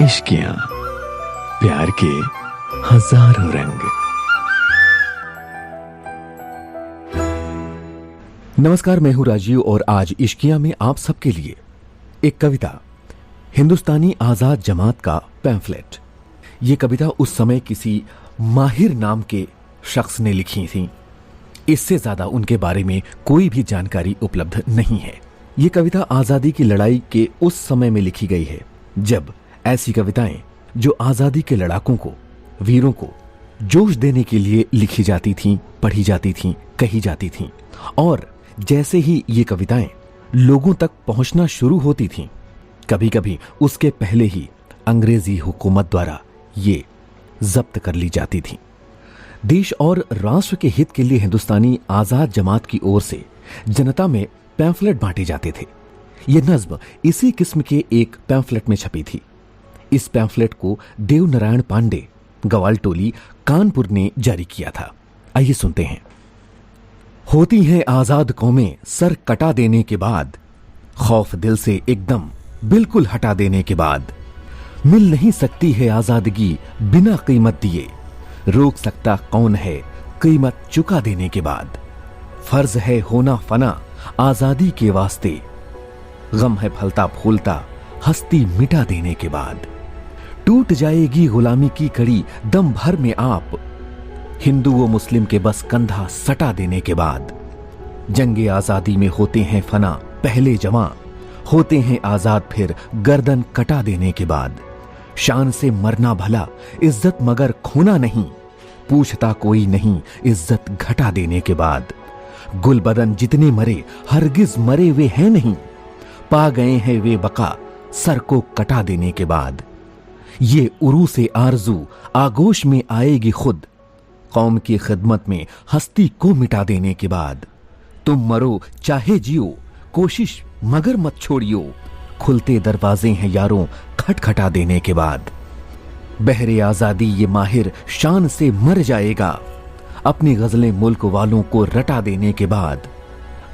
इश्कियां, प्यार के हजारों रंग। नमस्कार, मैं हूं राजीव और आज इश्कियां में आप सबके लिए एक कविता, हिंदुस्तानी आजाद जमात का पैम्फलेट। ये कविता उस समय किसी माहिर नाम के शख्स ने लिखी थी। इससे ज्यादा उनके बारे में कोई भी जानकारी उपलब्ध नहीं है। ये कविता आजादी की लड़ाई के उस समय में लिखी गई है जब ऐसी कविताएं जो आजादी के लड़ाकों को, वीरों को जोश देने के लिए लिखी जाती थीं, पढ़ी जाती थीं, कही जाती थीं। और जैसे ही ये कविताएं लोगों तक पहुंचना शुरू होती थीं, कभी कभी उसके पहले ही अंग्रेजी हुकूमत द्वारा ये जब्त कर ली जाती थीं। देश और राष्ट्र के हित के लिए हिंदुस्तानी आजाद जमात की ओर से जनता में पैम्फलेट बांटे जाते थे। यह नज्म इसी किस्म के एक पैम्फलेट में छपी थी। इस पैम्फलेट को देव नारायण पांडे, गवालटोली, कानपुर ने जारी किया था। आइए सुनते हैं। होती हैं आजाद कौमें सर कटा देने के बाद, खौफ दिल से एकदम बिल्कुल हटा देने के बाद, मिल नहीं सकती है आजादगी बिना कीमत दिए, रोक सकता कौन है कीमत चुका देने के बाद। फर्ज है होना फना आजादी के वास्ते, गम है फलता फूलता हस्ती मिटा देने के बाद। टूट जाएगी गुलामी की कड़ी दम भर में आप, हिंदू व मुस्लिम के बस कंधा सटा देने के बाद। जंगे आजादी में होते हैं फना पहले जवां, होते हैं आजाद फिर गर्दन कटा देने के बाद। शान से मरना भला इज्जत मगर खोना नहीं, पूछता कोई नहीं इज्जत घटा देने के बाद। गुल बदन जितने मरे हरगिज मरे वे हैं नहीं, पा गए हैं वे बका सर को कटा देने के बाद। ये उरू से आरजू आगोश में आएगी खुद, कौम की खिदमत में हस्ती को मिटा देने के बाद। तुम मरो चाहे जियो कोशिश मगर मत छोड़ियो, खुलते दरवाजे हैं यारों खटखटा देने के बाद। बहरे आजादी ये माहिर शान से मर जाएगा, अपनी गजलें मुल्क वालों को रटा देने के बाद।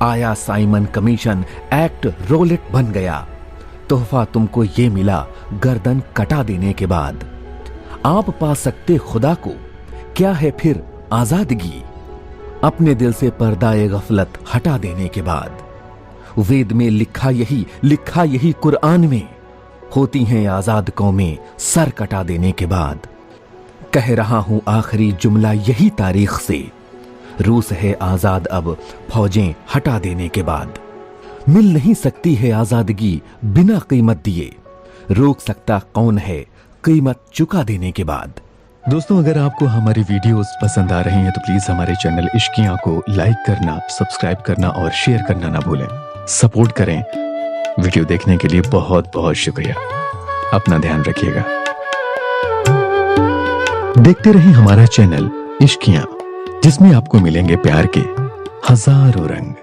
आया साइमन कमीशन एक्ट रोलेट बन गया, तोहफा तुमको ये मिला गर्दन कटा देने के बाद। आप पा सकते खुदा को क्या है फिर आजादगी, अपने दिल से पर्दाए गफलत हटा देने के बाद। वेद में लिखा यही कुरान में, होती हैं आजाद कौमें सर कटा देने के बाद। कह रहा हूं आखिरी जुमला यही तारीख से, रूस है आजाद अब फौजें हटा देने के बाद। मिल नहीं सकती है आजादगी बिना कीमत दिए, रोक सकता कौन है कीमत चुका देने के बाद। दोस्तों, अगर आपको हमारी वीडियोस पसंद आ रही हैं तो प्लीज हमारे चैनल इश्कियां को लाइक करना, सब्सक्राइब करना और शेयर करना ना भूलें। सपोर्ट करें। वीडियो देखने के लिए बहुत बहुत शुक्रिया। अपना ध्यान रखिएगा। देखते रहें हमारा चैनल इश्कियां, जिसमें आपको मिलेंगे प्यार के हजारों रंग।